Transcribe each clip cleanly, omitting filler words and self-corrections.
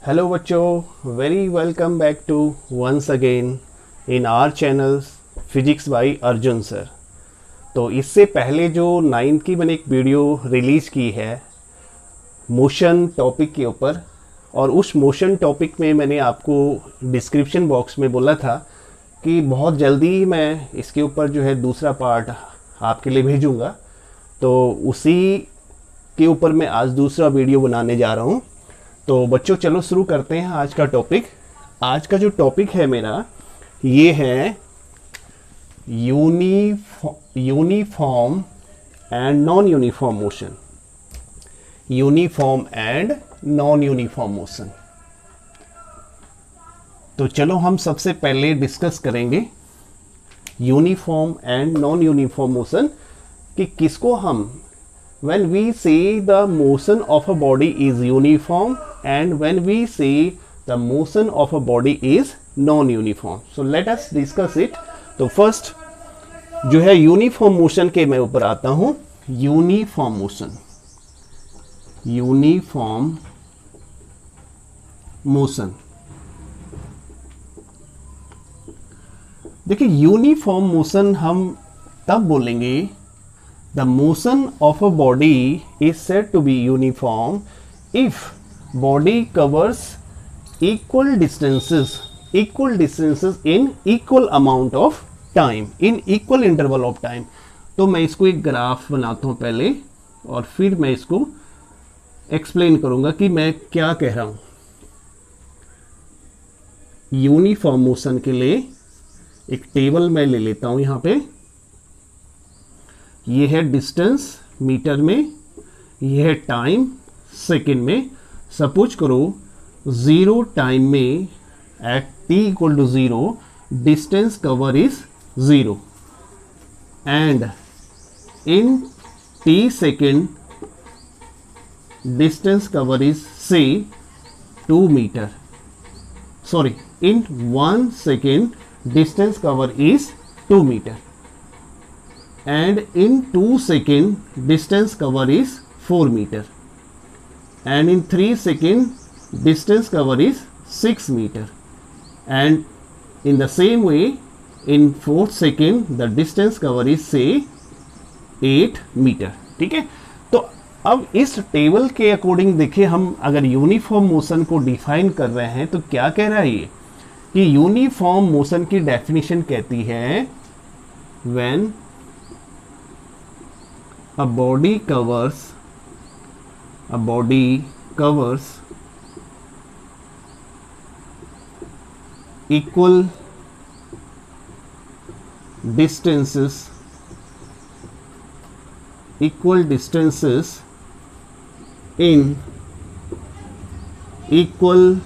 Hello बच्चों, very welcome back to once again in our channel physics by Arjun sir. तो इससे पहले जो 9th की मैंने एक वीडियो रिलीज़ की है मोशन टॉपिक के ऊपर, और उस मोशन टॉपिक में मैंने आपको डिस्क्रिप्शन बॉक्स में बोला था कि बहुत जल्दी मैं इसके ऊपर जो है दूसरा पार्ट आपके लिए भेजूँगा। तो उसी के ऊपर मैं आज दूसरा वीडियो बनाने जा रहा हूँ। तो बच्चों चलो शुरू करते हैं आज का टॉपिक। आज का जो टॉपिक है मेरा ये है uniform and non uniform motion. Uniform and non uniform motion. तो चलो हम सबसे पहले डिस्कस करेंगे uniform and non uniform motion कि किसको हम when we say the motion of a body is uniform and when we say the motion of a body is non-uniform. So let us discuss it. तो first जो है uniform motion के मैं ऊपर आता हूं। यूनिफॉर्म मोशन, यूनिफॉर्म मोशन देखिए, uniform motion हम तब बोलेंगे the motion of a body is said to be uniform if body covers equal distances in equal amount of time, in equal interval of time. तो मैं इसको एक graph बनाता हूँ पहले और फिर मैं इसको एक्सप्लेन करूंगा कि मैं क्या कह रहा हूँ। यूनिफॉर्म मोशन के लिए एक टेबल मैं ले लेता हूँ। यहाँ पे ये है डिस्टेंस मीटर में, ये है टाइम सेकेंड में। सपोज करो 0 टाइम में at t equal to 0 distance cover is 0 and in t second distance cover is से 2 meter. Sorry, in 1 second distance cover is 2 meter and in 2 second distance cover is 4 meter and in 3 second distance cover is 6 meter and in the same way in 4 second the distance cover is say 8 meter। ठीक है, तो अब इस table के according देखिए, हम अगर uniform motion को डिफाइन कर रहे हैं तो क्या कह रहा है ये कि यूनिफॉर्म मोशन की डेफिनेशन कहती है when a body covers equal distances in equal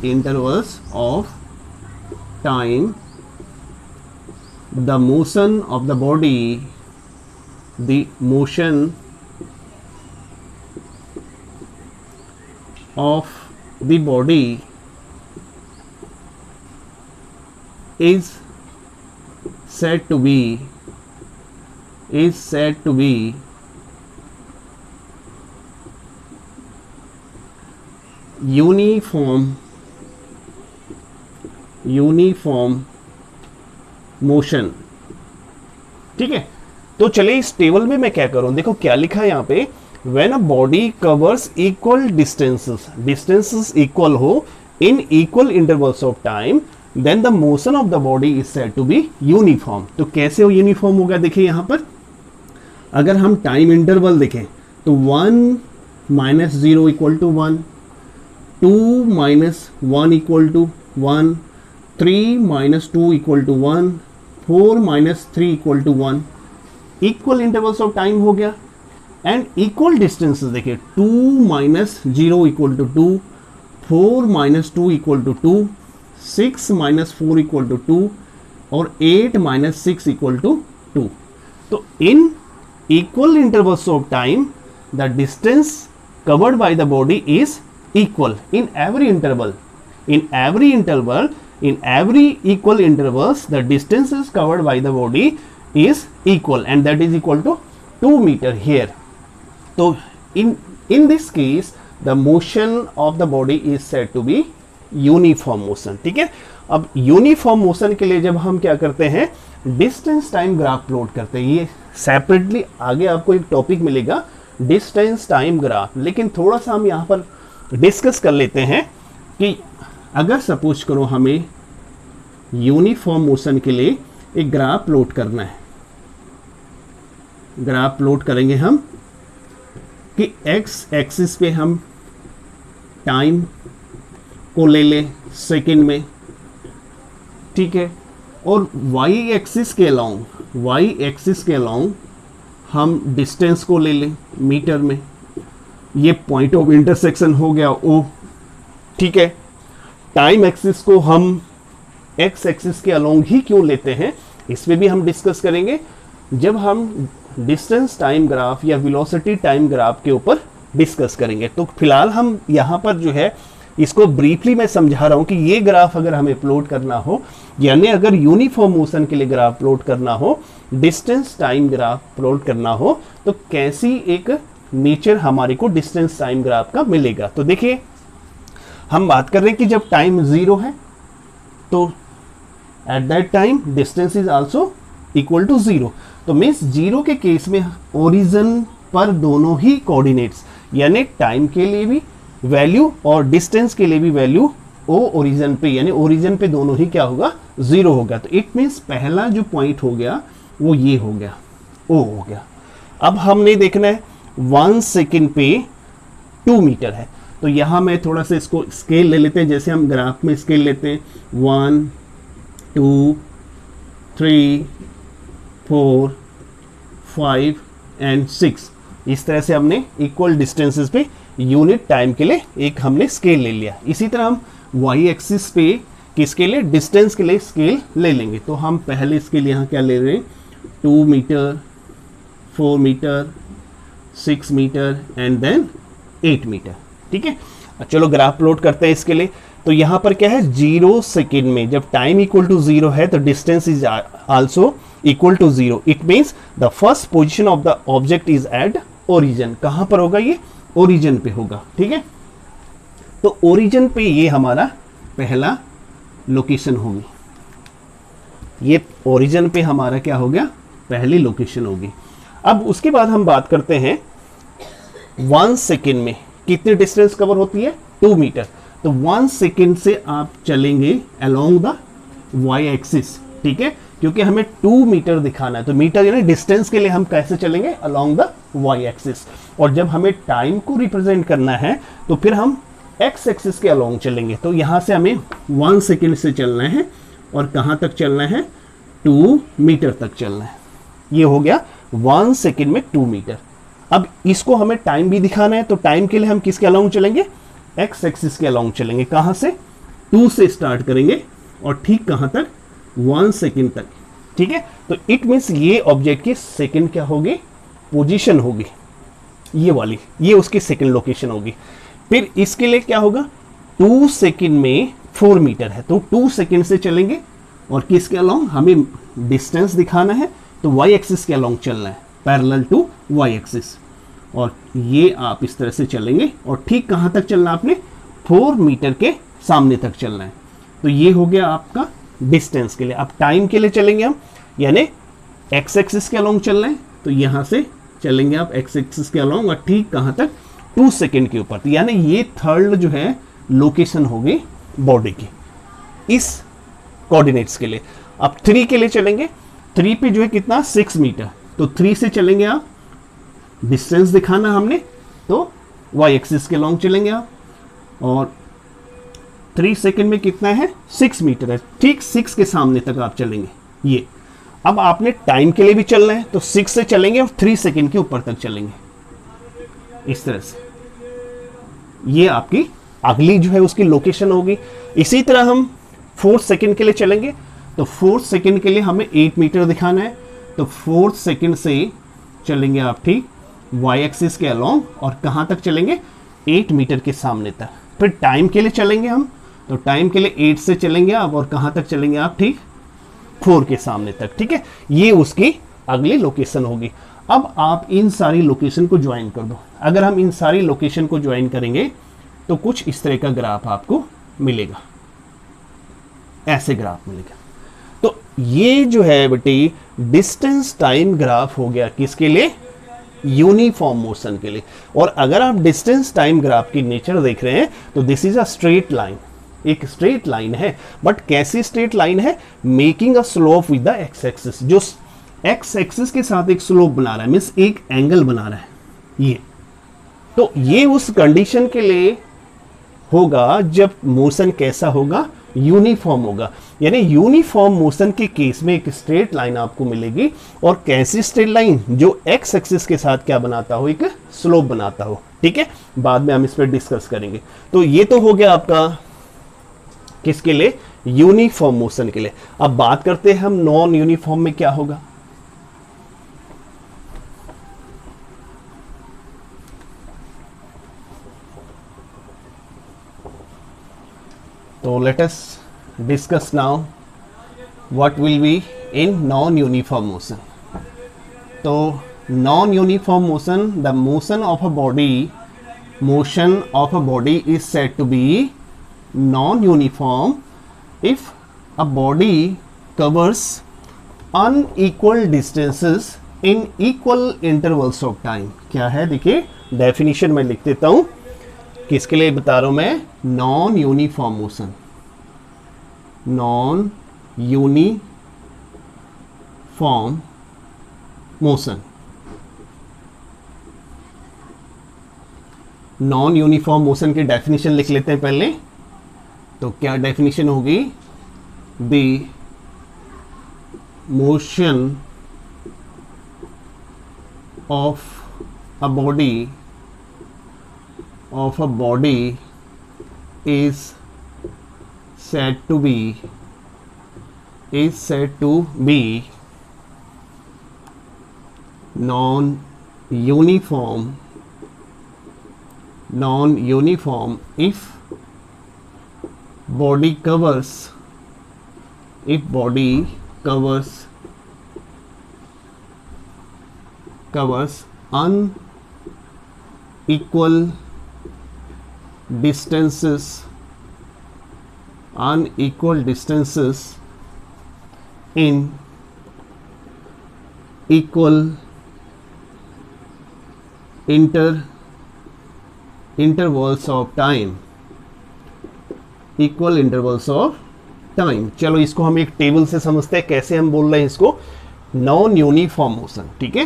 intervals of time, the motion of the body is said to be uniform motion. ठीक है, तो चलिए इस टेबल में मैं क्या करूं, देखो क्या लिखा है यहाँ पे। When a body covers equal distances equal हो in equal intervals of time then the motion of the body is said to be uniform. तो कैसे वो यूनिफॉर्म होगा, देखिए यहाँ पर अगर हम टाइम इंटरवल देखें तो 1 minus 0 equal to 1, 2 minus 1 equal to 1, 3 minus 2 equal to 1, 4 minus 3 equal to 1। Equal intervals of time हो गया। एंड इक्वल डिस्टेंसेस देखिए, 2 minus 0 equal to 2, 4 minus 2 equal to 2, 6 minus 4 equal to 2 और 8 माइनस 6 इक्वल टू 2। तो in equal intervals of time the distance covered by the body is equal in every interval. In every equal intervals the distances covered by the body is equal and that is equal to 2 metre here, तो in this case the motion of the body is said to be uniform motion. ठीक है, अब uniform motion के लिए जब हम क्या करते हैं, डिस्टेंस टाइम ग्राफ प्लॉट करते हैं। ये सेपरेटली आगे आपको एक टॉपिक मिलेगा डिस्टेंस टाइम ग्राफ, लेकिन थोड़ा सा हम यहाँ पर डिस्कस कर लेते हैं कि अगर सपोज करो हमें यूनिफॉर्म मोशन के लिए एक ग्राफ प्लॉट करना है, ग्राफ प्लॉट करेंगे हम कि एक्स एक्सिस पे हम टाइम को ले ले सेकंड में, ठीक है, और वाई एक्सिस के अलाउंग हम डिस्टेंस को ले लें मीटर में। ये पॉइंट ऑफ इंटरसेक्शन हो गया ओ, ठीक है। टाइम एक्सिस को हम एक्स एक्सिस के अलोंग ही क्यों लेते हैं, इस पे भी हम डिस्कस करेंगे जब हम डिस्टेंस टाइम ग्राफ या वेलोसिटी टाइम ग्राफ के ऊपर डिस्कस करेंगे। तो फिलहाल हम यहाँ पर जो है इसको ब्रीफली मैं समझा रहा हूँ कि ये ग्राफ अगर हमें प्लॉट करना हो, यानी अगर यूनिफॉर्म मोशन के लिए ग्राफ प्लॉट करना हो, डिस्टेंस टाइम ग्राफ प्लॉट करना हो, तो कैसी एक नेचर हमारे को डिस्टेंस टाइम ग्राफ का मिलेगा। तो देखिए हम बात कर रहे हैं कि जब टाइम 0 है तो at that time distance is also equal to 0। तो मीन्स 0 के केस में ओरिजिन पर दोनों ही कोऑर्डिनेट्स, यानी टाइम के लिए भी वैल्यू और डिस्टेंस के लिए भी वैल्यू ओ ओरिजिन पे, यानी ओरिजिन पे दोनों ही क्या होगा, 0 होगा। तो इट मीन्स पहला जो पॉइंट हो गया वो ये हो गया, ओ हो गया। अब हमने देखना है 1 सेकेंड पे 2 मीटर है, तो यहां मैं थोड़ा सा इसको स्केल ले लेते हैं, जैसे हम ग्राफ में स्केल लेते हैं 1 2 3 4 5 एंड 6, इस तरह से हमने इक्वल डिस्टेंसेस पे यूनिट टाइम के लिए एक हमने स्केल ले लिया। इसी तरह हम वाई एक्सिस पे किसके लिए, डिस्टेंस के लिए स्केल ले लेंगे। तो हम पहले स्केल यहाँ क्या ले रहे हैं, 2 meter 4 meter 6 meter and then 8 meter. ठीक है, चलो ग्राफ प्लॉट करते हैं इसके लिए। तो यहाँ पर क्या है, 0 सेकेंड में जब टाइम इक्वल टू 0 है तो distance is also equal to 0। It means the first position of the object is at origin. कहाँ पर होगा, ये ओरिजिन पे होगा। ठीक है, तो ओरिजिन पे ये हमारा पहला लोकेशन होगी, ये ओरिजिन पे हमारा क्या हो गया, पहली लोकेशन होगी। अब उसके बाद हम बात करते हैं 1 सेकेंड में कितनी डिस्टेंस कवर होती है, 2 मीटर। तो 1 सेकेंड से आप चलेंगे अलोंग द वाई एक्सिस। ठीक है, क्योंकि हमें 2 मीटर दिखाना है, तो मीटर यानी डिस्टेंस के लिए हम कैसे चलेंगे, अलोंग द वाई एक्सिस। और जब हमें टाइम को रिप्रेजेंट करना है तो फिर हम एक्स एक्सिस के अलोंग चलेंगे। तो यहां से हमें 1 सेकेंड से चलना है और कहां तक चलना है, 2 मीटर तक चलना है। ये हो गया 1 सेकेंड में 2 मीटर। अब इसको हमें टाइम भी दिखाना है, तो टाइम के लिए हम किसके अलोंग चलेंगे, एक्स एक्सिस के अलोंग चलेंगे। कहां से, 2 से स्टार्ट करेंगे और ठीक कहां तक, 1 सेकेंड तक। ठीक है, तो इट मीन्स ये ऑब्जेक्ट की सेकेंड क्या होगी, पोजीशन होगी, ये वाली, ये उसकी सेकेंड लोकेशन होगी। फिर इसके लिए क्या होगा, 2 सेकेंड में 4 मीटर है, तो 2 सेकेंड से चलेंगे और किसके अलोंग, हमें डिस्टेंस दिखाना है तो वाई एक्सिस के अलोंग चलना है, पैरेलल टू वाई एक्सिस। और ये आप इस तरह से चलेंगे और ठीक कहां तक चलना, आपने 4 मीटर के सामने तक चलना है। तो ये हो गया आपका डिस्टेंस के लिए। अब टाइम के लिए चलेंगे हम, यानी एक्स एक्सिस के अलोंग चलना है, तो यहां से चलेंगे आप एक्स एक्सिस के अलोंग और ठीक कहां तक, 2 सेकेंड के ऊपर। तो यानी ये थर्ड जो है लोकेशन होगी बॉडी की इस कोऑर्डिनेट्स के लिए। अब 3 के लिए चलेंगे, 3 पे जो है कितना, 6 मीटर। तो 3 से चलेंगे आप, डिस्टेंस दिखाना हमने, तो वाई एक्सिस के अलोंग चलेंगे आप, और 3 सेकेंड में कितना है, 6 मीटर है, ठीक 6 के सामने तक आप चलेंगे ये। अब आपने टाइम के लिए भी चलना है, तो 6 से चलेंगे और 3 सेकेंड के ऊपर तक चलेंगे इस तरह से। ये आपकी अगली जो है उसकी लोकेशन होगी। इसी तरह हम 4 सेकेंड के लिए चलेंगे, तो 4 सेकेंड के लिए हमें 8 मीटर दिखाना है, तो 4 सेकेंड से चलेंगे आप ठीक वाई एक्सिस के अलोंग और कहां तक चलेंगे, 8 मीटर के सामने तक। फिर टाइम के लिए चलेंगे हम, तो टाइम के लिए 8 से चलेंगे आप और कहां तक चलेंगे आप, ठीक 4 के सामने तक। ठीक है, ये उसकी अगली लोकेशन होगी। अब आप इन सारी लोकेशन को ज्वाइन कर दो। अगर हम इन सारी लोकेशन को ज्वाइन करेंगे तो कुछ इस तरह का ग्राफ आपको मिलेगा, ऐसे ग्राफ मिलेगा। तो ये जो है बेटी डिस्टेंस टाइम ग्राफ हो गया किसके लिए, यूनिफॉर्म मोशन के लिए। और अगर आप डिस्टेंस टाइम ग्राफ की नेचर देख रहे हैं तो this is a straight line, एक स्ट्रेट लाइन है, बट कैसी स्ट्रेट लाइन है, making a slope with the x axis, जो एक्स एक्सिस के साथ एक स्लोप बना रहा है, मीन्स एक एंगल बना रहा है ये। तो ये उस कंडीशन के लिए होगा जब मोशन कैसा होगा, यूनिफॉर्म होगा। यानी यूनिफॉर्म मोशन के केस में एक स्ट्रेट लाइन आपको मिलेगी, और कैसी स्ट्रेट लाइन, जो एक्स एक्सिस के साथ क्या बनाता हो, एक स्लोप बनाता हो। ठीक है, बाद में हम इस पर डिस्कस करेंगे। तो ये तो हो गया आपका किसके लिए, यूनिफॉर्म मोशन के लिए। अब बात करते हैं हम नॉन यूनिफॉर्म में क्या होगा। तो let us discuss now what will be in non-uniform motion. तो non-uniform motion, the motion of a body is said to be non-uniform if a body covers unequal distances in equal intervals of time. क्या है, देखिए definition में लिख देता हूं, किसके लिए बता रहा हूं मैं, non uniform motion, non uniform motion. Non uniform motion की डेफिनेशन लिख लेते हैं पहले। तो क्या डेफिनेशन होगी, the motion of a body is said to be non-uniform if body covers unequal distances in equal intervals of time, चलो इसको हम एक टेबल से समझते हैं, कैसे हम बोल रहे हैं इसको, नॉन यूनिफॉर्म मोशन। ठीक है,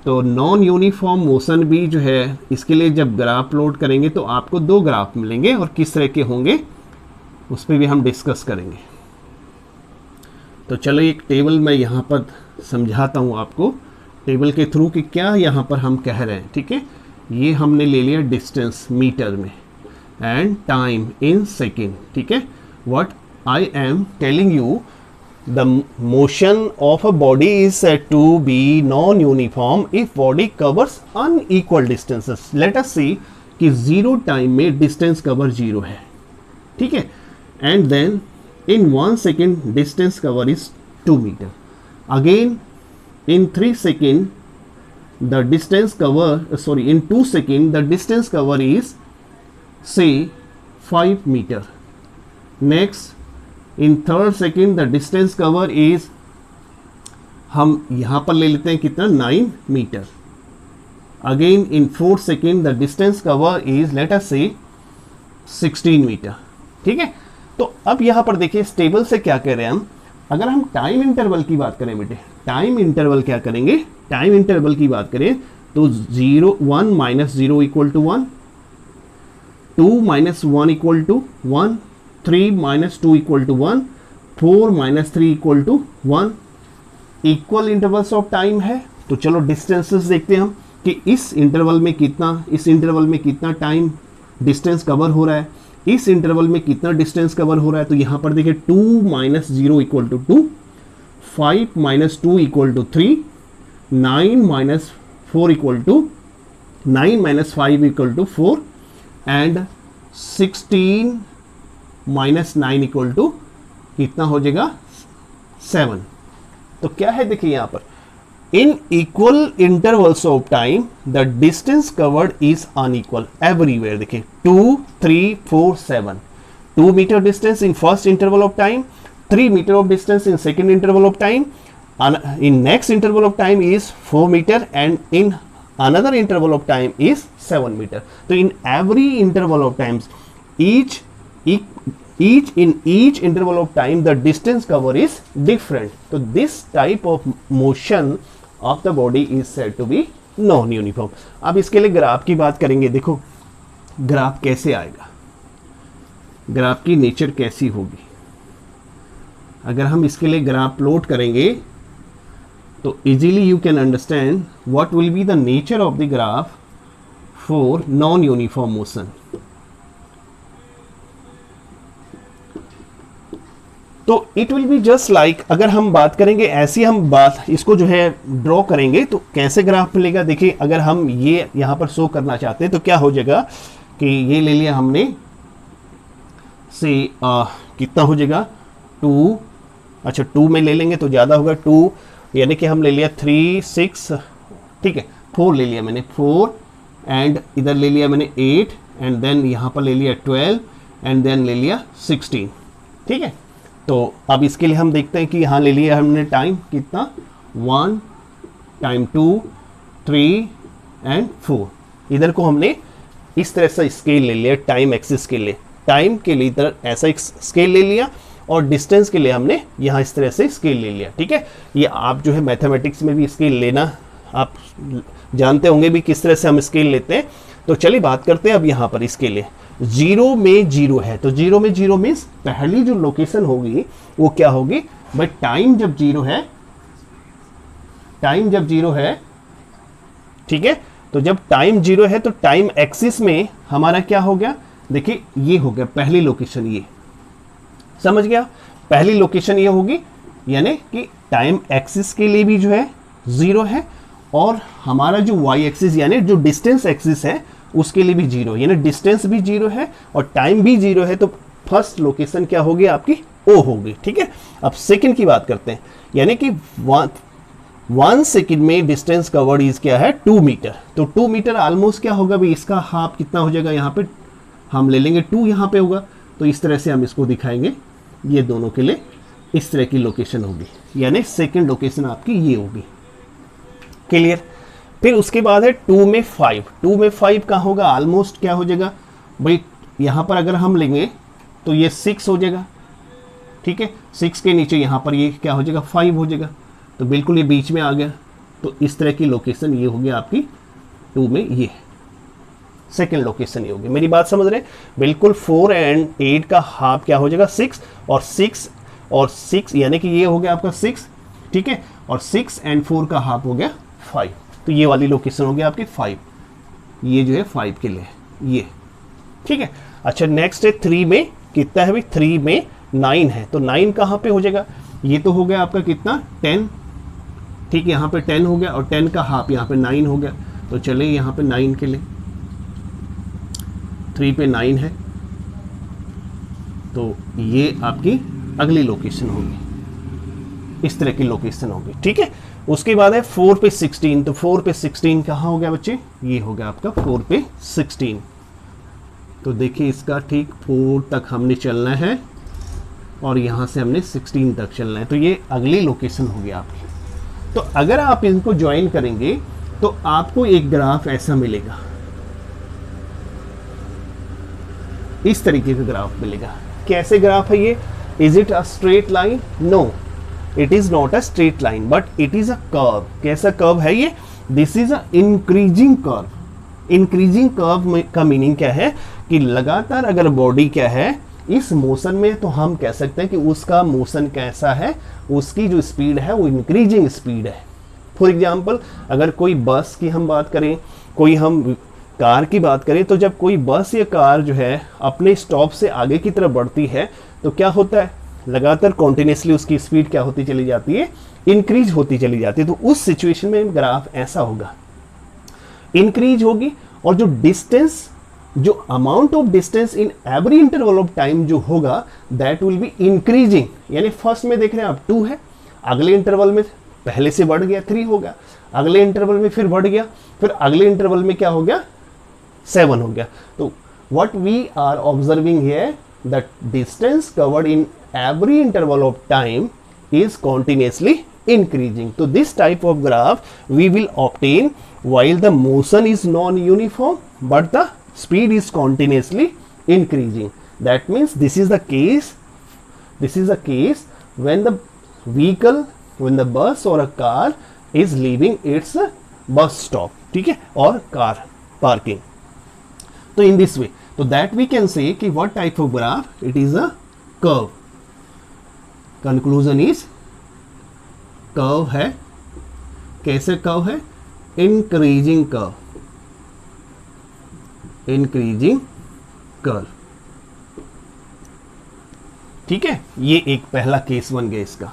तो नॉन यूनिफॉर्म मोशन भी जो है, इसके लिए जब ग्राफ लोड करेंगे तो आपको दो ग्राफ मिलेंगे, और किस तरह के होंगे उस पर भी हम डिस्कस करेंगे। तो चलो एक टेबल मैं यहाँ पर समझाता हूँ आपको, टेबल के थ्रू कि क्या यहाँ पर हम कह रहे हैं। ठीक है, ये हमने ले लिया डिस्टेंस मीटर में एंड टाइम इन सेकेंड। ठीक है, what I am telling you, the motion of a body is said to be non-uniform if body covers unequal distances. Let us see कि जीरो टाइम में distance cover zero है। ठीक है, and then in 1 second distance cover is 2 meter. Again in 3 second the distance cover, in 2 second the distance cover is say 5 meter. Next in 3rd second the distance cover is, हम यहाँ पर ले लेते हैं कितना, 9 metre. Again in 4th second the distance cover is let us say 16 meter. ठीक है, तो अब यहाँ पर देखिए स्टेबल से क्या कह रहे हैं हम, अगर हम टाइम इंटरवल की बात करें बेटे, टाइम इंटरवल क्या करेंगे, टाइम इंटरवल की बात करें तो 1 minus 0 equal to 1, 2 minus 1 equal to 1, 3 minus 2 equal to 1, 4 minus 3 equal to 1, equal intervals of time है। तो चलो डिस्टेंसेस देखते हैं हम कि इस इंटरवल में कितना टाइम डिस्टेंस कवर हो रहा है, इस इंटरवल में कितना डिस्टेंस कवर हो रहा है। तो यहाँ पर देखिए 2 minus 0 equal to 2, 5 minus 2 equal to 3, 9 minus 4 equal to 9 minus 5 equal to 4 and 16 minus 9 equal to कितना हो जाएगा 7। तो क्या है देखिए यहाँ पर in equal intervals of time the distance covered is unequal everywhere. देखिए 2 3 4 7, 2 meter distance in first interval of time, 3 meter of distance in second interval of time, in next interval of time is 4 meter and in another interval of time is 7 meter. तो in every interval of times each in each interval of time the distance cover is different. So this type of motion of the body is said to be non uniform. अब इसके लिए graph की बात करेंगे. देखो graph कैसे आएगा, graph की नेचर कैसी होगी. अगर हम इसके लिए ग्राफ प्लॉट करेंगे तो easily you can understand what will be the nature of the graph for non uniform motion. तो it will be just like, अगर हम बात करेंगे ऐसी, हम बात इसको जो है ड्रॉ करेंगे तो कैसे ग्राफ मिलेगा. देखिए अगर हम ये यहां पर शो करना चाहते हैं तो क्या हो जाएगा कि ये ले लिया हमने से कितना हो जाएगा 2, अच्छा 2 में ले लेंगे तो ज़्यादा होगा 2, यानी कि हम ले लिया 3 6, ठीक है 4 ले लिया मैंने 4 एंड इधर ले लिया मैंने 8 एंड देन यहाँ पर ले लिया 12 एंड देन ले लिया 16. ठीक है, तो अब इसके लिए हम देखते हैं कि यहाँ ले लिया हमने टाइम कितना 1 टाइम 2 3 एंड 4. इधर को हमने इस तरह से स्केल ले लिया टाइम एक्सिस के लिए, टाइम के लिए इधर ऐसा एक स्केल ले लिया और डिस्टेंस के लिए हमने यहाँ इस तरह से स्केल ले लिया. ठीक है, ये आप जो है मैथमेटिक्स में भी स्केल लेना आप जानते होंगे भी किस तरह से हम स्केल लेते हैं. तो चलिए बात करते हैं अब यहाँ पर इसके लिए. 0 में 0 है तो 0 में 0 मीन्स पहली जो लोकेशन होगी वो क्या होगी भाई, टाइम जब 0 है, टाइम जब 0 है, ठीक है, तो जब टाइम 0 है तो टाइम एक्सिस में हमारा क्या हो गया, देखिए ये हो गया पहली लोकेशन, ये समझ गया, पहली लोकेशन ये होगी, यानी कि टाइम एक्सिस के लिए भी जो है 0 है और हमारा जो वाई एक्सिस यानी जो डिस्टेंस एक्सिस है उसके लिए भी 0, यानी डिस्टेंस भी 0 है और टाइम भी 0 है. तो फर्स्ट लोकेशन क्या होगी आपकी ओ होगी. ठीक है, अब सेकंड की बात करते हैं, यानी कि 1 सेकंड में डिस्टेंस कवर्ड इज क्या है 2 मीटर. तो 2 मीटर ऑलमोस्ट क्या होगा भाई, इसका हाफ कितना हो जाएगा, यहाँ पे हम ले लेंगे 2, यहाँ पे होगा. तो इस तरह से हम इसको दिखाएंगे, ये दोनों के लिए इस तरह की लोकेशन होगी, यानी सेकंड लोकेशन आपकी ये होगी. क्लियर. फिर उसके बाद है 2 में 5. 2 में 5 का होगा ऑलमोस्ट क्या हो जाएगा भाई, यहाँ पर अगर हम लेंगे तो ये 6 हो जाएगा. ठीक है, 6 के नीचे यहाँ पर ये क्या हो जाएगा 5 हो जाएगा, तो बिल्कुल ये बीच में आ गया. तो इस तरह की लोकेशन ये होगी आपकी 2 में, ये सेकेंड लोकेशन ये होगी. मेरी बात समझ रहे हैं बिल्कुल. 4 एंड 8 का हाफ क्या हो जाएगा 6 और 6 यानी कि ये हो गया आपका 6. ठीक है, और 6 एंड 4 का हाफ हो गया 5. तो ये वाली लोकेशन हो गया आपकी 5, ये जो है 5 के लिए ये. ठीक है, अच्छा नेक्स्ट है 3 में कितना है भाई, 3 में 9 है. तो 9 कहाँ पे हो जाएगा, ये तो हो गया आपका कितना 10. ठीक है, यहाँ पे 10 हो गया और 10 का हाफ यहाँ पे 9 हो गया. तो चलिए यहाँ पे 9 के लिए 3 पे 9 है, तो ये आपकी अगली लोकेशन होगी, इस तरह की लोकेशन होगी. ठीक है, उसके बाद है 4 पे 16. तो 4 पे 16 कहाँ हो गया बच्चे, ये हो गया आपका 4 पे 16. तो देखिए इसका ठीक 4 तक हमने चलना है और यहाँ से हमने 16 तक चलना है. तो ये अगली लोकेशन होगी आपकी. तो अगर आप इनको ज्वाइन करेंगे तो आपको एक ग्राफ ऐसा मिलेगा, इस तरीके का ग्राफ मिलेगा. कैसे ग्राफ है ये, is it a straight line, no it is not a straight line but it is a curve. कैसा कर्व है ये, this is a increasing curve. Increasing curve का मीनिंग क्या है कि लगातार अगर बॉडी क्या है इस मोशन में, तो हम कह सकते हैं कि उसका मोशन कैसा है, उसकी जो स्पीड है वो इंक्रीजिंग स्पीड है. फॉर एग्जाम्पल अगर कोई बस की हम बात करें, कोई हम कार की बात करें, तो जब कोई बस या कार जो है अपने स्टॉप से आगे की तरफ बढ़ती है तो क्या होता है, लगातार कॉन्टिन्यूसली उसकी स्पीड क्या होती चली जाती है, इंक्रीज होती चली जाती है. तो उस सिचुएशन में ग्राफ ऐसा होगा, इंक्रीज होगी और जो डिस्टेंस, जो amount of distance in every interval of time जो होगा दैट विल बी इंक्रीजिंग. यानी फर्स्ट में देख रहे हैं आप 2 है, अगले इंटरवल में पहले से बढ़ गया 3 हो गया, अगले इंटरवल में फिर बढ़ गया, फिर अगले इंटरवल में क्या हो गया 7 हो गया। तो what we are observing here, the distance covered in every interval of time is continuously increasing. So this type of graph we will obtain while the motion is non-uniform but the speed is continuously increasing. That means this is the case when the vehicle, when the bus or a car is leaving its bus stop, ठीक है, और car parking. तो in this way, तो that we can say कि what type of graph, it is a curve. Conclusion is curve है, कैसे curve है, increasing curve, ठीक है। ये एक पहला केस बन गया इसका।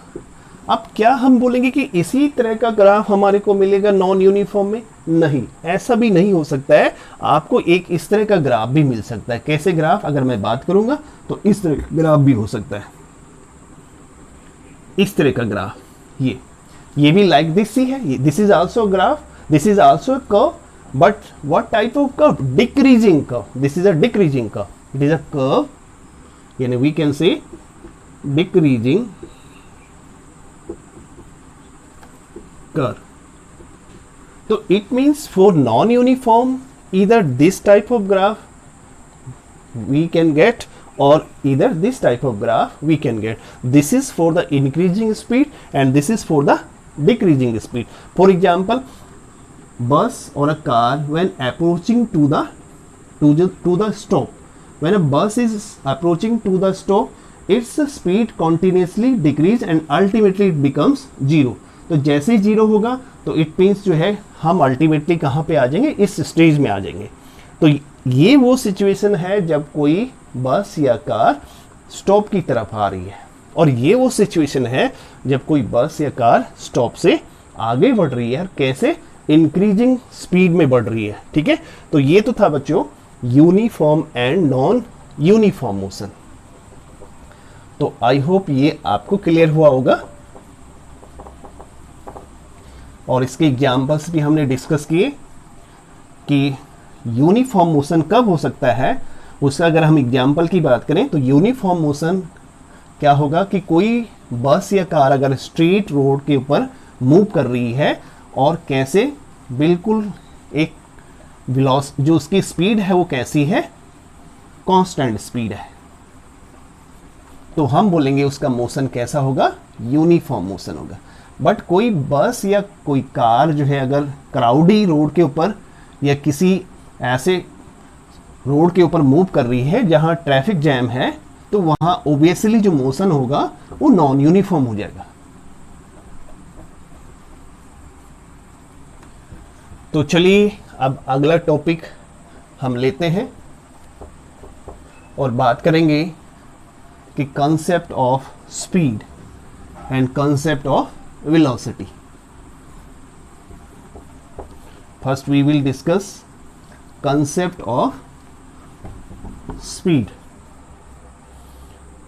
अब क्या हम बोलेंगे कि इसी तरह का ग्राफ हमारे को मिलेगा नॉन यूनिफॉर्म में? नहीं, ऐसा भी नहीं हो सकता है। आपको एक इस तरह का ग्राफ भी मिल सकता है। कैसे ग्राफ? अगर मैं बात करूंगा तो इस तरह का ग्राफ भी हो सकता है, इस तरह का ग्राफ, ये भी लाइक दिस ही है। This is also graph, this is also curve, but what type of curve? Decreasing curve. This is a decreasing curve, it is a curve, यानी we can say decreasing curve. So it means for non-uniform, either this type of graph we can get or either this type of graph we can get. This is for the increasing speed and this is for the decreasing speed. For example, bus or a car when approaching to the stop, when a bus is approaching to the stop, its speed continuously decrease and ultimately it becomes 0. तो जैसे ही 0 होगा तो it means जो है हम ultimately कहाँ पे आ जाएंगे? इस स्टेज में आ जाएंगे। तो ये वो सिचुएशन है जब कोई बस या कार स्टॉप की तरफ आ रही है, और ये वो सिचुएशन है जब कोई बस या कार स्टॉप से आगे बढ़ रही है। कैसे? इंक्रीजिंग स्पीड में बढ़ रही है, ठीक है। तो ये तो था बच्चों uniform and non uniform motion. तो आई होप ये आपको क्लियर हुआ होगा, और इसके एग्जाम्पल्स भी हमने डिस्कस किए कि यूनिफॉर्म मोशन कब हो सकता है। उसका अगर हम एग्जाम्पल की बात करें तो यूनिफॉर्म मोशन क्या होगा कि कोई बस या कार अगर स्ट्रेट रोड के ऊपर मूव कर रही है और कैसे बिल्कुल एक जो उसकी स्पीड है वो कैसी है? कांस्टेंट स्पीड है, तो हम बोलेंगे उसका मोशन कैसा होगा? यूनिफॉर्म मोशन होगा। बट कोई बस या कोई कार जो है अगर क्राउडी रोड के ऊपर या किसी ऐसे रोड के ऊपर मूव कर रही है जहां ट्रैफिक जैम है, तो वहां ऑब्वियसली जो मोशन होगा वो नॉन यूनिफॉर्म हो जाएगा। तो चलिए अब अगला टॉपिक हम लेते हैं और बात करेंगे कि concept of speed and concept of velocity. First we will discuss concept of speed.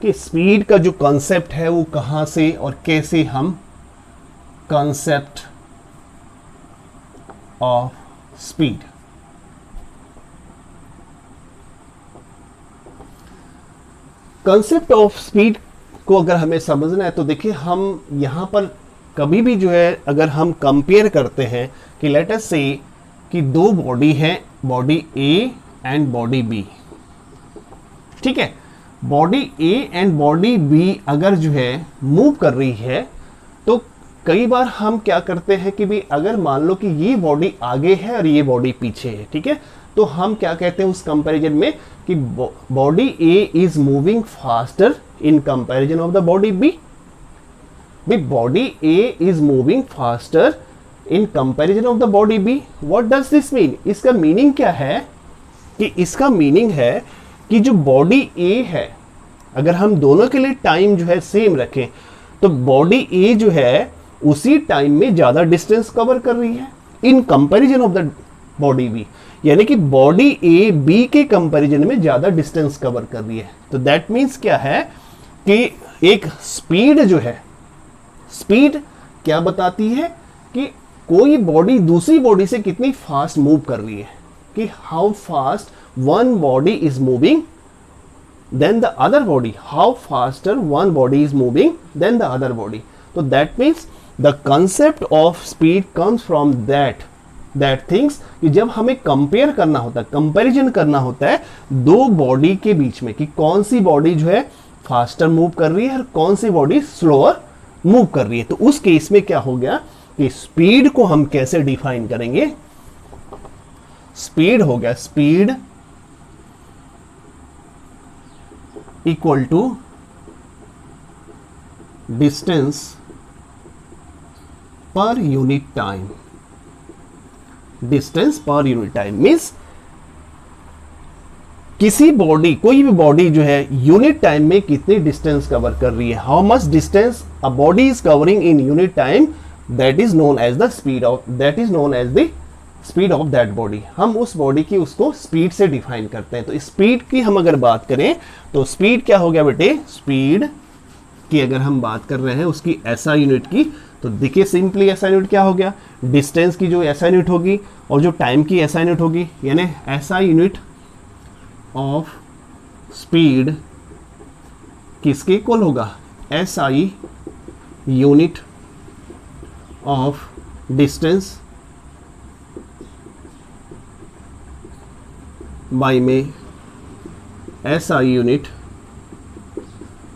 कि स्पीड का जो कंसेप्ट है वो कहां से और कैसे हम concept of speed, concept of speed को अगर हमें समझना है तो देखिए हम यहां पर कभी भी जो है अगर हम कंपेयर करते हैं कि लेट अस से कि दो बॉडी है, body A and body B, ठीक है। Body A and body B अगर जो है मूव कर रही है तो कई बार हम क्या करते हैं कि भी अगर मान लो कि ये बॉडी आगे है और ये बॉडी पीछे है, ठीक है, तो हम क्या कहते हैं उस कंपैरिजन में कि body A is moving faster in comparison of the body B. Body A is moving faster in comparison of the body B. What does this mean? इसका मीनिंग क्या है कि इसका मीनिंग है कि जो बॉडी ए है अगर हम दोनों के लिए टाइम जो है सेम रखें तो बॉडी ए जो है उसी टाइम में ज्यादा डिस्टेंस कवर कर रही है in comparison of the body B, यानी कि बॉडी ए बी के कंपैरिजन में ज्यादा डिस्टेंस कवर कर रही है। तो दैट मीन्स क्या है कि एक स्पीड जो है, स्पीड क्या बताती है कि कोई बॉडी दूसरी बॉडी से कितनी फास्ट मूव कर रही है, कि how fast one body is moving than the other body, how faster one body is moving than the other body. तो that means the concept of speed comes from that things, कि जब हमें compare करना होता है, comparison करना होता है दो बॉडी के बीच में, कि कौन सी बॉडी जो है फास्टर मूव कर रही है और कौन सी बॉडी स्लोअर मूव कर रही है. तो उस केस में क्या हो गया कि स्पीड को हम कैसे डिफाइन करेंगे. स्पीड हो गया, speed equal to distance per unit time. Distance per unit time means किसी बॉडी, कोई भी बॉडी जो है यूनिट टाइम में कितनी डिस्टेंस कवर कर रही है, how much distance a body is covering in unit time, that is known as the speed of, that is known as the speed of that body. हम उस body की उसको speed से डिफाइन करते हैं. तो स्पीड की हम अगर बात करें तो स्पीड क्या हो गया बेटे, स्पीड की अगर हम बात कर रहे हैं उसकी एसआई यूनिट की, तो देखिए सिंपली एसआई यूनिट क्या हो गया, डिस्टेंस की जो एसआई यूनिट होगी और जो टाइम की एसआई यूनिट होगी, यानी एसआई यूनिट ऑफ स्पीड किसके इक्वल होगा, SI unit of distance by में एसआई यूनिट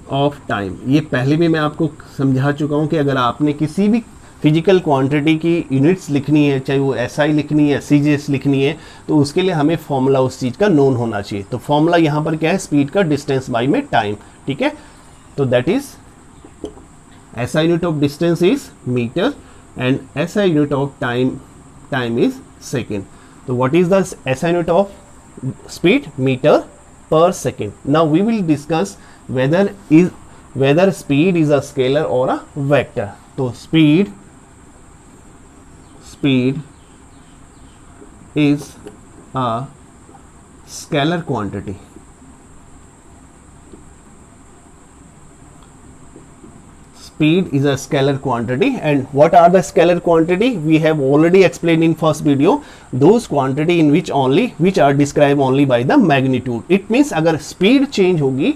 ऑफ टाइम. ये पहले भी मैं आपको समझा चुका हूं कि अगर आपने किसी भी फिजिकल क्वांटिटी की यूनिट्स लिखनी है, चाहे वो एसआई लिखनी है, सीजीएस लिखनी है, तो उसके लिए हमें फॉर्मूला उस चीज़ का नोन होना चाहिए. तो फॉर्मूला यहाँ पर क्या है, स्पीड का डिस्टेंस बाई में टाइम. ठीक है, तो that is SI unit of distance is metre and SI unit of time is second. तो what is the SI unit of speed, meter per second. Now we will discuss whether speed is a scalar or a vector. तो speed is a scalar quantity. Speed is a scalar quantity, and what are the scalar quantity? We have already explained in first video. Those quantity in which are described only by the magnitude. It means अगर speed change होगी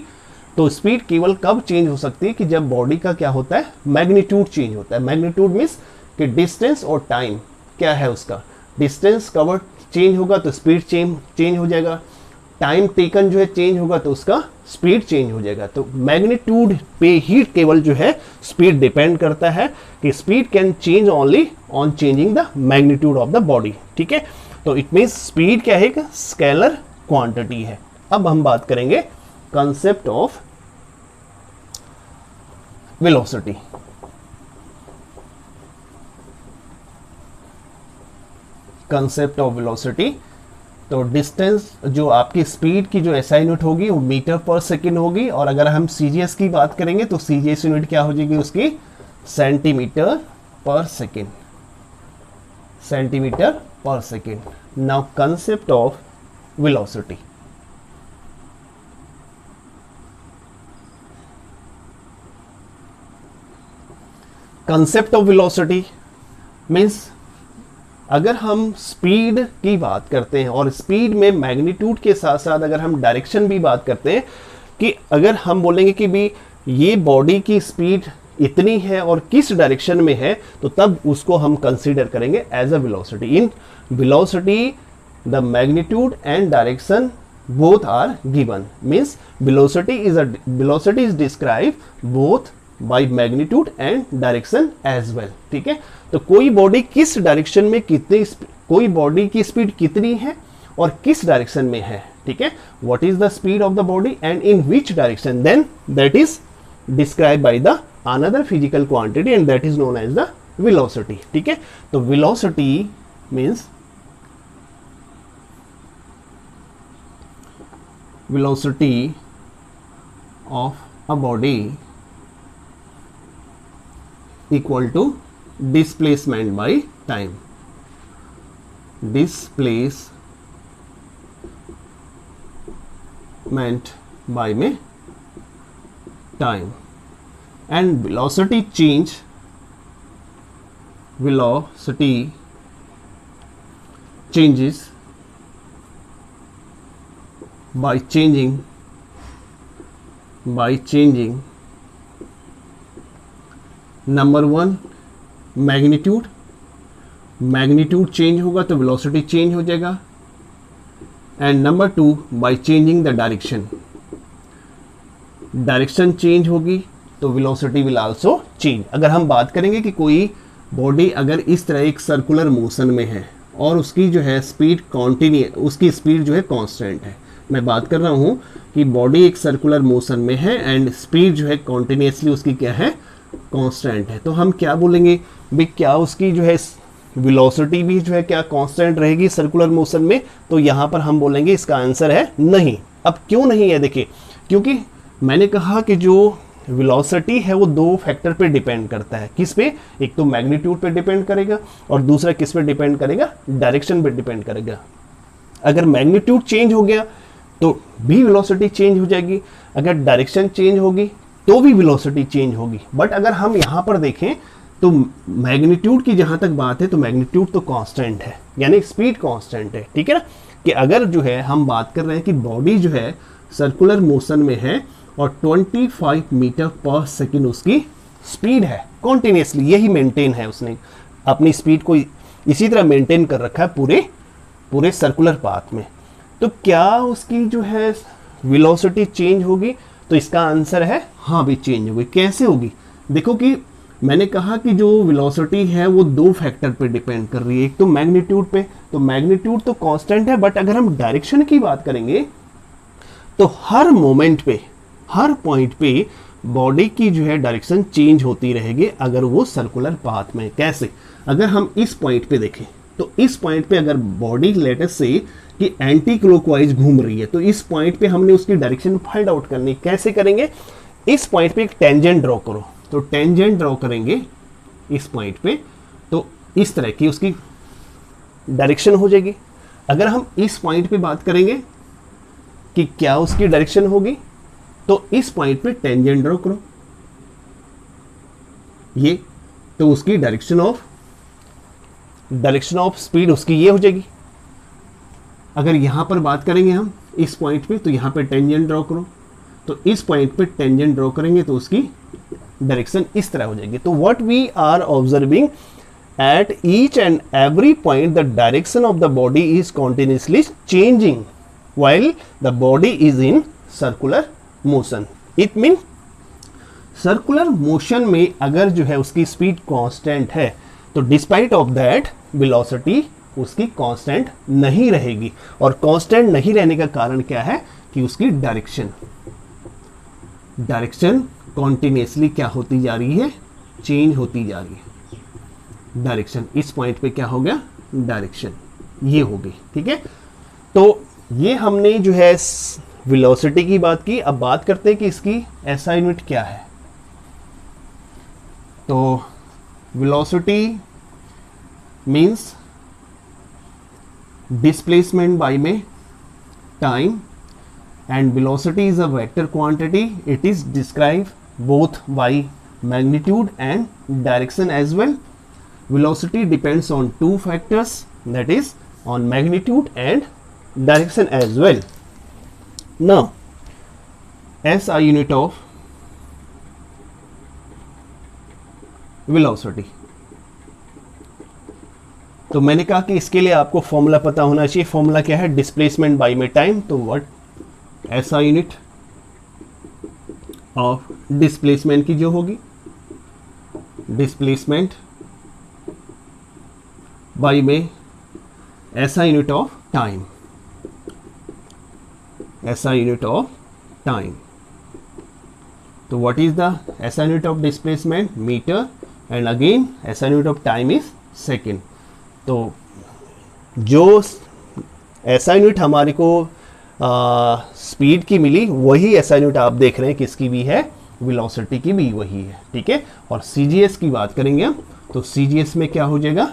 तो speed केवल कब change हो सकती है कि जब body का क्या होता है, magnitude change होता है. magnitude means कि distance और time क्या है उसका, distance covered change होगा तो speed change हो जाएगा, टाइम टेकन जो है चेंज होगा तो उसका स्पीड चेंज हो जाएगा. तो मैग्नीट्यूड पे ही केवल जो है स्पीड डिपेंड करता है, कि speed can change only on changing the magnitude of the body. ठीक है, तो इट मींस स्पीड क्या है, एक स्केलर क्वांटिटी है. अब हम बात करेंगे concept of velocity. Concept of velocity, तो डिस्टेंस जो आपकी स्पीड की जो एसआई यूनिट होगी वो मीटर पर सेकेंड होगी, और अगर हम सीजीएस की बात करेंगे तो सीजीएस यूनिट क्या हो जाएगी उसकी, centimetre per second. Centimetre per second. Now concept of velocity. Concept of velocity means अगर हम स्पीड की बात करते हैं और स्पीड में मैग्नीट्यूड के साथ साथ अगर हम डायरेक्शन भी बात करते हैं, कि अगर हम बोलेंगे कि भी ये बॉडी की स्पीड इतनी है और किस डायरेक्शन में है, तो तब उसको हम कंसीडर करेंगे as a velocity. In velocity the magnitude and direction both are given. Means velocity is describe both by magnitude and direction as well. ठीक है, तो कोई बॉडी किस डायरेक्शन में कितनी, कोई बॉडी की स्पीड कितनी है और किस डायरेक्शन में है. ठीक है, what is the speed of the body and in which direction, then that is describe by the another physical quantity and that is known as the velocity. ठीक है, तो velocity means velocity of a body equal to displacement by time. Displacement by में time, and velocity change velocity changes by changing number 1 magnitude, magnitude change होगा तो velocity change हो जाएगा, and number 2 by changing the direction, direction change होगी तो velocity will also change. अगर हम बात करेंगे कि कोई बॉडी अगर इस तरह एक सर्कुलर मोशन में है और उसकी जो है स्पीड उसकी स्पीड जो है कांस्टेंट है, मैं बात कर रहा हूँ कि बॉडी एक सर्कुलर मोशन में है एंड स्पीड जो है कॉन्टिन्यूसली उसकी क्या है, कांस्टेंट है, तो हम क्या बोलेंगे भाई क्या उसकी जो है वेलोसिटी भी जो है क्या कांस्टेंट रहेगी सर्कुलर मोशन में? तो यहाँ पर हम बोलेंगे इसका आंसर है नहीं। अब क्यों नहीं है, देखिए क्योंकि मैंने कहा कि जो वेलोसिटी है वो 2 फैक्टर पे डिपेंड करता है। किस पे? एक तो मैग्नीट्यूड पे डिपेंड करेगा और दूसरा किस पे डिपेंड करेगा, डायरेक्शन पे डिपेंड करेगा। अगर मैग्नीट्यूड चेंज हो गया तो भी वेलोसिटी चेंज हो जाएगी, अगर डायरेक्शन चेंज होगी तो भी वेलोसिटी चेंज होगी। बट अगर हम यहाँ पर देखें तो मैग्नीट्यूड की जहाँ तक बात है तो मैग्नीट्यूड तो कांस्टेंट है, यानी स्पीड कांस्टेंट है, ठीक है ना। कि अगर जो है हम बात कर रहे हैं कि बॉडी जो है सर्कुलर मोशन में है और 25 मीटर पर सेकेंड उसकी स्पीड है, कॉन्टिन्यूसली यही मेंटेन है, उसने अपनी स्पीड को इसी तरह मेंटेन कर रखा है पूरे सर्कुलर पाथ में, तो क्या उसकी जो है वेलोसिटी चेंज होगी? तो इसका आंसर है हाँ भी चेंज होगी। कैसे होगी? देखो कि मैंने कहा कि जो वेलोसिटी है वो 2 फैक्टर पे डिपेंड कर रही है, एक तो मैग्नीट्यूड पे, तो मैग्नीट्यूड तो कांस्टेंट है, बट अगर हम डायरेक्शन की बात करेंगे तो हर मोमेंट पे, हर पॉइंट पे बॉडी की जो है डायरेक्शन चेंज होती रहेगी अगर वो सर्कुलर पाथ में। कैसे? अगर हम इस पॉइंट पे देखें तो इस पॉइंट पे अगर बॉडी लेटेस्ट से कि एंटी क्लॉकवाइज घूम रही है तो इस पॉइंट पे हमने उसकी डायरेक्शन फाइंड आउट करनी। कैसे करेंगे? इस पॉइंट पे एक टेंजेंट ड्रॉ करो, तो टेंजेंट ड्रॉ करेंगे इस पॉइंट पे तो इस तरह की उसकी डायरेक्शन हो जाएगी। अगर हम इस पॉइंट पे बात करेंगे कि क्या उसकी डायरेक्शन होगी, तो इस पॉइंट पे टेंजेंट ड्रॉ करो ये, तो उसकी डायरेक्शन ऑफ स्पीड उसकी ये हो जाएगी। अगर यहां पर बात करेंगे हम इस पॉइंट पे तो यहां पे टेंजेंट ड्रॉ करो, तो इस पॉइंट पे टेंजेंट ड्रॉ करेंगे तो उसकी डायरेक्शन इस तरह हो जाएगी। तो what we are observing at each and every point the direction of the body is continuously changing while the body is in circular motion. It means circular motion में अगर जो है उसकी स्पीड कांस्टेंट है तो डिस्पाइट ऑफ दैट वेलोसिटी उसकी constant नहीं रहेगी। और कांस्टेंट नहीं रहने का कारण क्या है कि उसकी डायरेक्शन कॉन्टिन्यूसली क्या होती जा रही है, चेंज होती जा रही है। डायरेक्शन इस पॉइंट पे क्या हो गया, डायरेक्शन ये हो गई, ठीक है। तो ये हमने जो है वेलोसिटी की बात की। अब बात करते हैं कि इसकी एसआई यूनिट क्या है। तो वेलोसिटी मींस डिस्प्लेसमेंट बाय में time, and velocity is a vector quantity. It is describe both by magnitude and direction as well. Velocity depends on 2 factors, that is on magnitude and direction as well. Now SI unit of velocity, तो मैंने कहा कि इसके लिए आपको formula पता होना चाहिए। फॉर्मूला क्या है, डिस्प्लेसमेंट बाय में टाइम। तो what SI unit of displacement की जो होगी, डिस्प्लेसमेंट बाय में SI unit of time, SI unit of time. So what is the SI unit of displacement? Meter, and again SI unit of time is second. तो जो SI unit हमारे को speed की मिली वही SI unit आप देख रहे हैं किसकी भी है, वेलोसिटी की भी वही है, ठीक है। और CGS की बात करेंगे हम तो CGS में क्या हो जाएगा,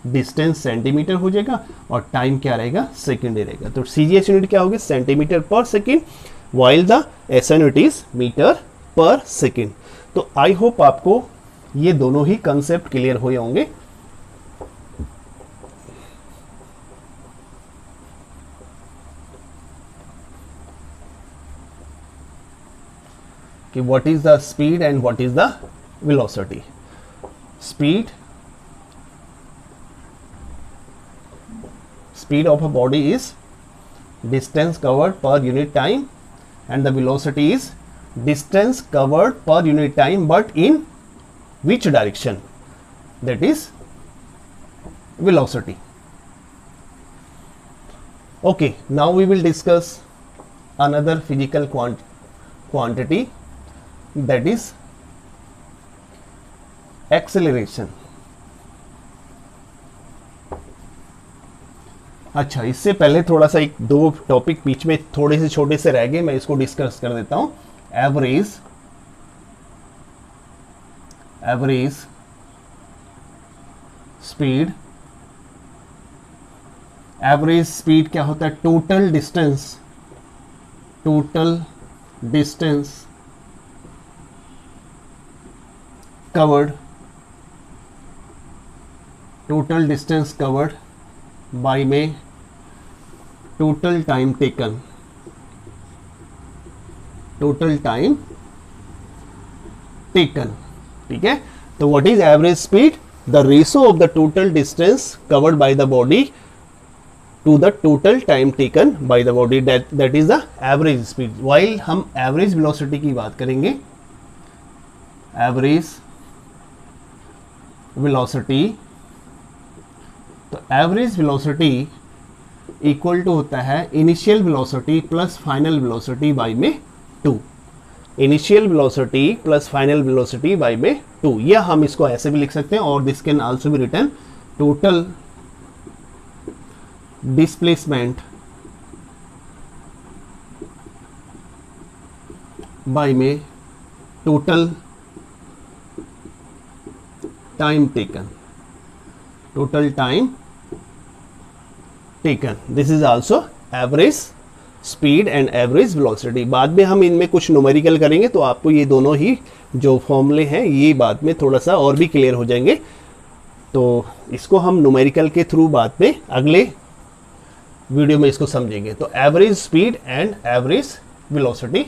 डिस्टेंस सेंटीमीटर हो जाएगा और टाइम क्या रहेगा, सेकेंड रहेगा। तो CGS यूनिट क्या होगी, centimetre per second, while the SI unit is metre per second. तो आई होप आपको ये दोनों ही कंसेप्ट क्लियर हुए होंगे। कि what is the speed and what is the velocity. Speed of a body is distance covered per unit time and the velocity is distance covered per unit time, but in which direction? That is velocity. Okay, now we will discuss another physical quantity, that is acceleration. अच्छा, इससे पहले थोड़ा सा एक दो topic बीच में थोड़े से छोटे से रह गए, मैं इसको डिस्कस कर देता हूं. Average speed. एवरेज स्पीड क्या होता है? टोटल डिस्टेंस कवर्ड बाय में टोटल टाइम टेकन. ठीक है. तो what is average speed? The ratio of the total distance covered by the body to the total time taken by the body, that is the average speed. While हम average velocity की बात करेंगे, average velocity, तो average velocity equal to होता है initial velocity plus final velocity by में 2. Initial velocity plus final velocity by में 2, या हम इसको ऐसे भी लिख सकते हैं, और this can also be written total displacement by में total time taken. This is also average speed and average velocity. बाद में हम इनमें कुछ न्यूमेरिकल करेंगे, तो आपको ये दोनों ही जो फॉर्मूले हैं ये बाद में थोड़ा सा और भी क्लियर हो जाएंगे. तो इसको हम न्यूमेरिकल के थ्रू बाद में अगले वीडियो में इसको समझेंगे. तो average speed and average velocity.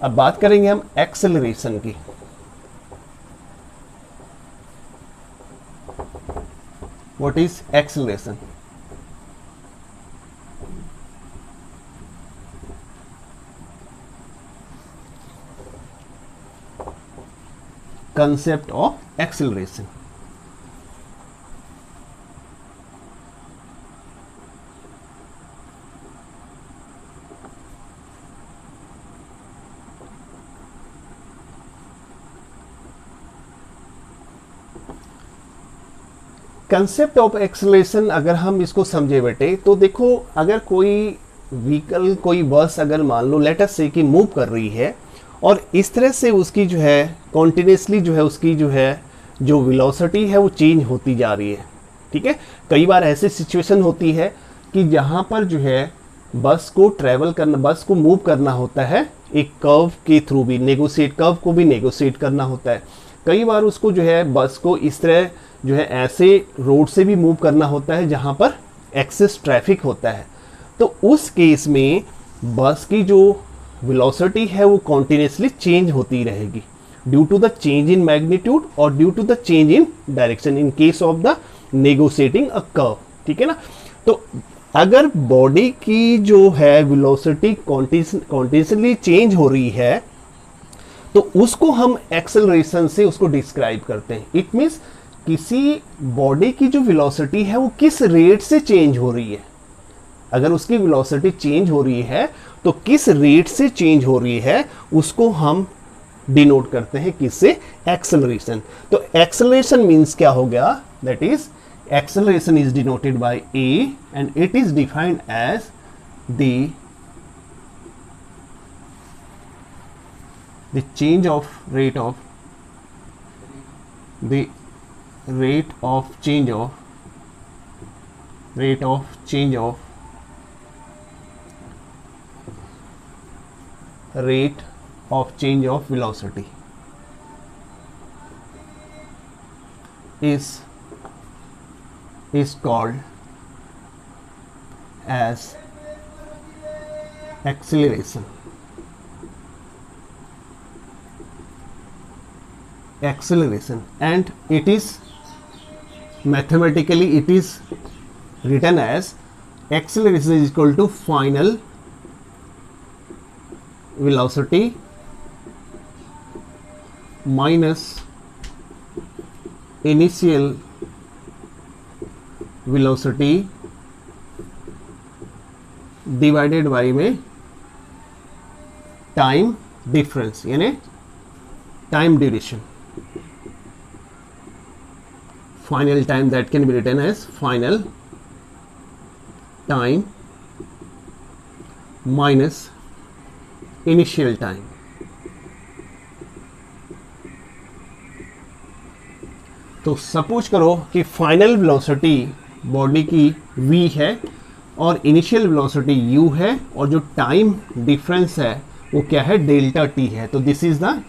अब बात करेंगे हम एक्सेलरेशन की. What is acceleration? concept of acceleration. Concept of acceleration अगर हम इसको समझे बेटे, तो देखो, अगर कोई व्हीकल, कोई बस अगर मान लो लेट अस से कि मूव कर रही है, और इस तरह से उसकी जो है कॉन्टिन्यूसली जो है उसकी जो वेलोसिटी है वो चेंज होती जा रही है. ठीक है. कई बार ऐसी सिचुएशन होती है कि जहाँ पर जो है बस को मूव करना होता है एक कर्व के थ्रू भी, कर्व को भी नेगोशिएट करना होता है. कई बार उसको जो है बस को इस तरह जो है ऐसे रोड से भी मूव करना होता है जहाँ पर एक्सेस ट्रैफिक होता है. तो उस केस में बस की जो वेलोसिटी है वो कॉन्टिन्यूसली चेंज होती रहेगी due to the change in magnitude और due to the change in direction in case of the negotiating a curve. ठीक है ना. तो अगर बॉडी की जो है वेलोसिटी कॉन्टिन्यूसली चेंज हो रही है तो उसको हम एक्सेलरेशन से उसको डिस्क्राइब करते हैं. इट मीन्स किसी बॉडी की जो वेलोसिटी है वो किस रेट से चेंज हो रही है. अगर उसकी वेलोसिटी चेंज हो रही है तो किस रेट से चेंज हो रही है उसको हम डिनोट करते हैं किससे? एक्सेलरेशन. तो एक्सेलरेशन मीन्स क्या हो गया? That is acceleration is denoted by A and it is defined as the change of rate of change of velocity is called as acceleration. acceleration, and it is mathematically it is written as acceleration is equal to final velocity minus initial velocity divided by में time difference यानी time duration. Final time that can be written as final time minus initial time. तो suppose करो कि final velocity body की v है और initial velocity u है और जो टाइम डिफरेंस है वो क्या है, डेल्टा t है. तो this is the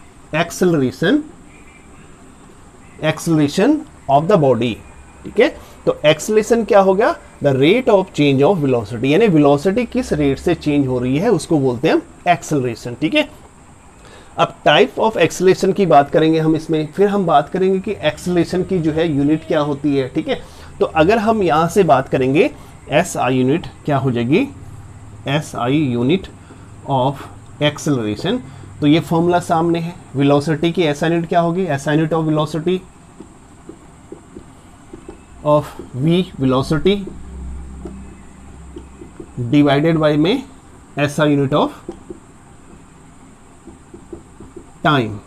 acceleration of the body. ठीक है, तो एक्सेलरेशन क्या हो गया, the rate of change of velocity, यानी वेलोसिटी किस रेट से चेंज हो रही है उसको बोलते हैं हम एक्सेलरेशन. ठीक है, अब टाइप ऑफ एक्सेलरेशन की बात करेंगे हम इसमें, फिर हम बात करेंगे कि एक्सेलरेशन की जो है यूनिट क्या होती है. ठीक है, तो अगर हम यहाँ से बात करेंगे SI यूनिट क्या हो जाएगी, SI यूनिट ऑफ एक्सेलरेशन. तो ये फॉर्मूला सामने है, वेलोसिटी की SI यूनिट क्या होगी, SI unit of velocity of v velocity divided by में SI यूनिट ऑफ टाइम.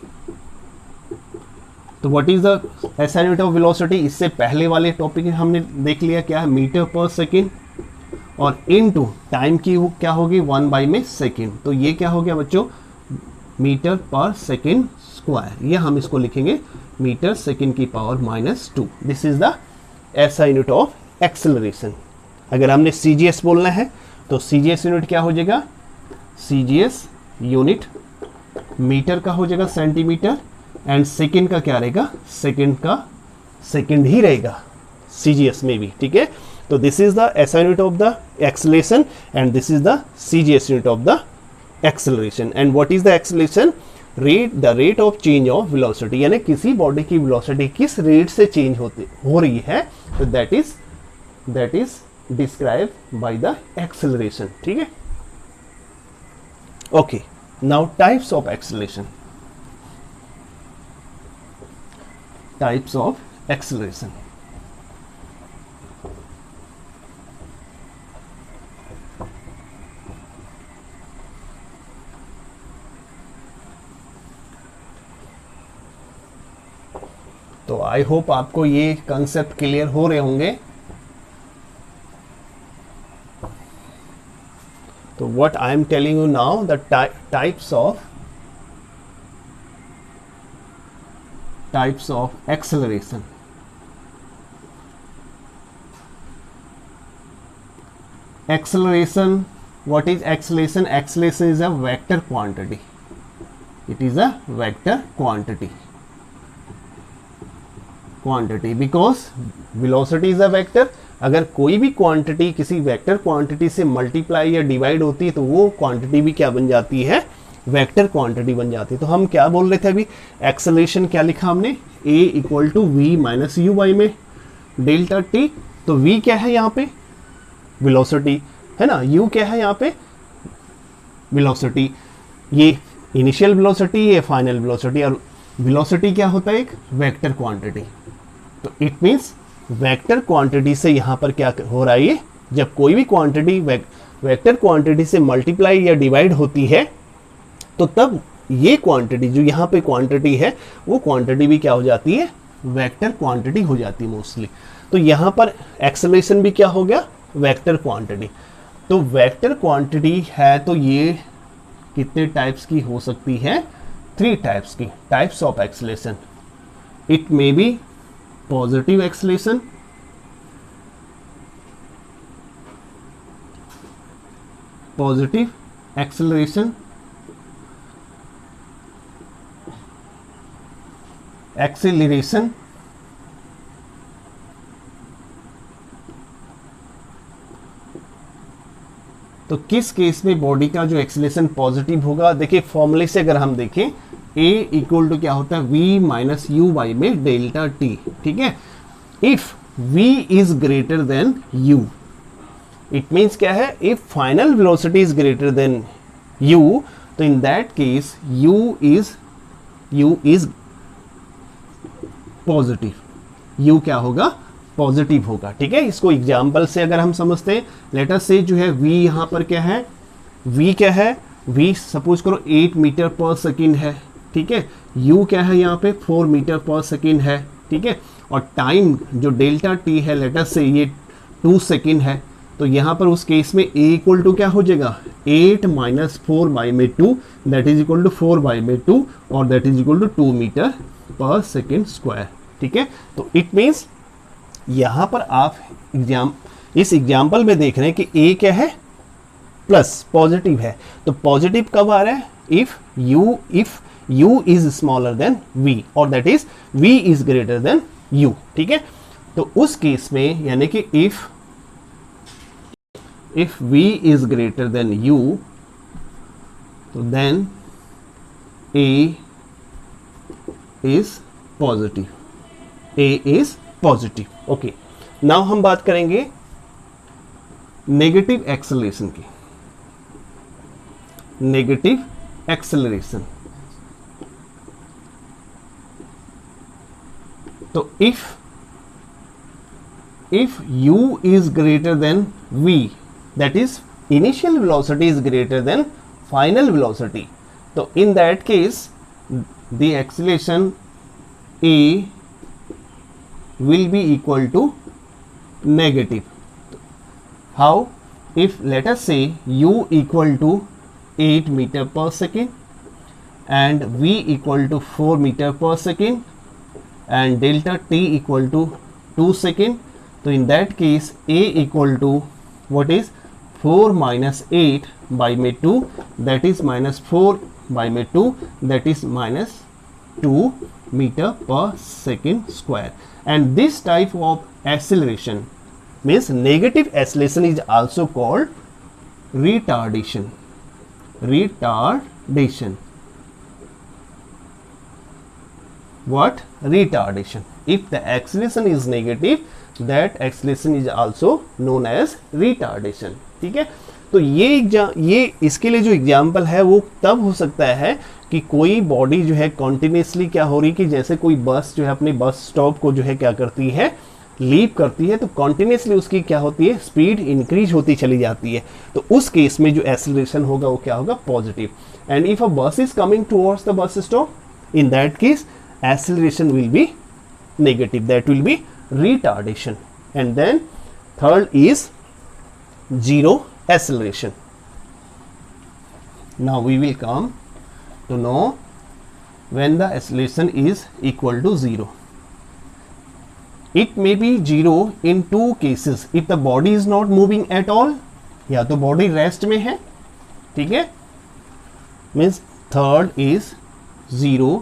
तो what is the SI unit of velocity, इससे पहले वाले टॉपिक हमने देख लिया क्या है, मीटर पर सेकेंड, और इनटू टाइम की वो क्या होगी 1 बाई में सेकेंड. तो ये क्या हो गया बच्चों, मीटर पर सेकेंड स्क्वायर, ये हम इसको लिखेंगे मीटर सेकेंड की power -2. This is the SI unit of acceleration. अगर हमने CGS बोलना है तो CGS यूनिट क्या हो जाएगा, CGS यूनिट मीटर का हो जाएगा सेंटीमीटर, एंड सेकेंड का क्या रहेगा, सेकेंड का सेकेंड ही रहेगा CGS में भी. ठीक है, तो this is the SI unit of the acceleration and this is the CGS unit of the acceleration. And what is the acceleration, rate, the rate of change of velocity, यानी किसी body की velocity किस rate से change हो रही है, तो that is describe by the acceleration. ठीक है, okay. Now types of acceleration, types of acceleration. तो आई होप आपको ये कंसेप्ट क्लियर हो रहे होंगे. तो what I am telling you now, the types of acceleration. Acceleration, what is acceleration? Acceleration is a vector quantity. It is a vector quantity because velocity is a vector. अगर कोई भी quantity किसी vector quantity से multiply या divide होती है तो वो क्वांटिटी भी क्या बन जाती है, वेक्टर क्वांटिटी बन जाती है. तो हम क्या बोल रहे थे अभी, एक्सेलरेशन क्या लिखा हमने, a equal to v minus U by में डेल्टा t. तो v क्या है यहाँ पे, वेलोसिटी है ना, u क्या है यहाँ पे, वेलोसिटी. ये इनिशियल वेलोसिटी, ये फाइनल वेलोसिटी, और वेलोसिटी क्या होता है, एक वेक्टर क्वांटिटी. तो इट मीन्स वेक्टर क्वांटिटी से यहाँ पर क्या हो रहा है, ये जब कोई भी क्वांटिटी वेक्टर क्वांटिटी से मल्टीप्लाई या डिवाइड होती है तो तब ये क्वांटिटी जो यहाँ पे क्वांटिटी है वो क्वांटिटी भी क्या हो जाती है, वेक्टर क्वांटिटी हो जाती है मोस्टली. तो यहाँ पर एक्सेलरेशन भी क्या हो गया, वेक्टर क्वांटिटी. तो वेक्टर क्वांटिटी है तो ये कितने टाइप्स की हो सकती है, 3 टाइप्स की. Types of acceleration, it may be positive acceleration, acceleration, तो किस केस में बॉडी का जो एक्सेलरेशन पॉजिटिव होगा, देखिए फॉर्मूले से अगर हम देखें a इक्वल टू क्या होता है v माइनस यू बाई में डेल्टा t, ठीक है। If v is greater than u, it means क्या है, if final velocity is greater than u, तो in that case u is positive, u क्या होगा, पॉजिटिव होगा, ठीक है। इसको एग्जाम्पल से अगर हम समझते हैं, लेट अस से जो है v यहाँ पर क्या है, v क्या है, v सपोज करो 8 मीटर पर सेकेंड है, ठीक है। u क्या है यहाँ पे 4 मीटर पर सेकेंड है, ठीक है। और टाइम जो डेल्टा t है, लेट अस से ये 2 सेकेंड है, तो यहाँ पर उस केस में a इक्वल टू क्या हो जाएगा, 8 माइनस 4 बाई में 2, that is equal to 4 by में 2, और that is equal to 2 metre per second square, ठीक है। तो इट मीन्स यहाँ पर आप इस एग्जाम्पल में देख रहे हैं कि a क्या है, प्लस पॉजिटिव है। तो पॉजिटिव कब आ रहा है, if u is smaller than v, और that is v is greater than u, ठीक है। तो उस केस में यानी कि if v is greater than u, तो then a is positive, a is positive, okay। Now हम बात करेंगे नेगेटिव एक्सेलरेशन की। नेगेटिव एक्सेलरेशन, तो if u is greater than v, that is initial velocity is greater than final velocity, so in that case the acceleration a will be equal to negative. How? If let us say u equal to 8 meter per second and v equal to 4 meter per second and delta t equal to 2 second, so in that case a equal to what is 4 minus 8 by में 2, that is minus 4 by में 2, that is minus 2 meter per second square. And this type of acceleration means negative acceleration is also called retardation. Retardation. What? Retardation. If the acceleration is negative, that acceleration is also known as retardation, ठीक है। तो ये इसके लिए जो example है वो तब हो सकता है कि कोई बॉडी जो है कॉन्टिन्यूसली क्या हो रही है कि जैसे कोई बस जो है अपने बस स्टॉप को जो है क्या करती है, लीप करती है, तो कॉन्टिन्यूसली उसकी क्या होती है, स्पीड इंक्रीज होती चली जाती है। तो उस केस में जो एक्सेलरेशन होगा वो क्या होगा, पॉजिटिव। एंड इफ अ बस is coming towards the bus stop, in that case acceleration will be negative, that will be retardation. And then third is zero acceleration. Now we will come to know when the acceleration is equal to 0. It may be 0 in two cases. If the body is not moving at all, या तो body rest में है, ठीक है, means third is zero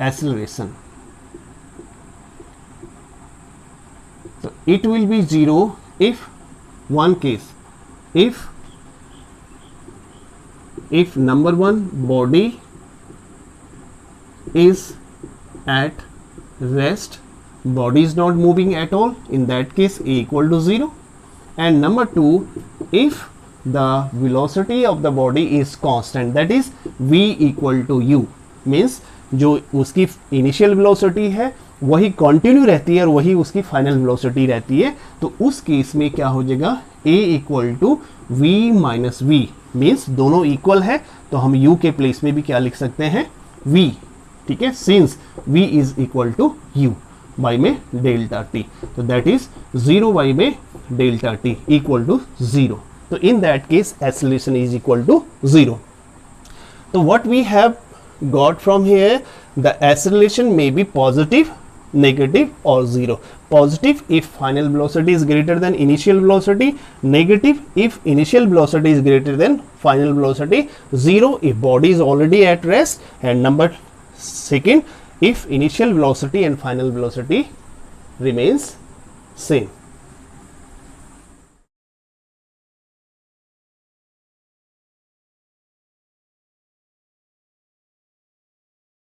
acceleration. So it will be 0 if one case, if number one body is at rest, body is not moving at all, in that case a equal to 0, and number two, if the velocity of the body is constant, that is v equal to u, means जो उसकी initial velocity है वही continue रहती है और वही उसकी final velocity रहती है, तो उस केस में क्या हो जाएगा, a equal to v minus V, means दोनों इक्वल है, तो हम u के प्लेस में भी क्या लिख सकते हैं, v, ठीक है, since v is equal to u by में डेल्टा t, तो दैट इज 0 बाई में डेल्टा t इक्वल टू 0, तो in that case acceleration is equal to 0. तो what we have got from here, the acceleration may be positive, negative or 0. Positive if final velocity is greater than initial velocity, negative if initial velocity is greater than final velocity, 0 if body is already at rest, and number second if initial velocity and final velocity remains same.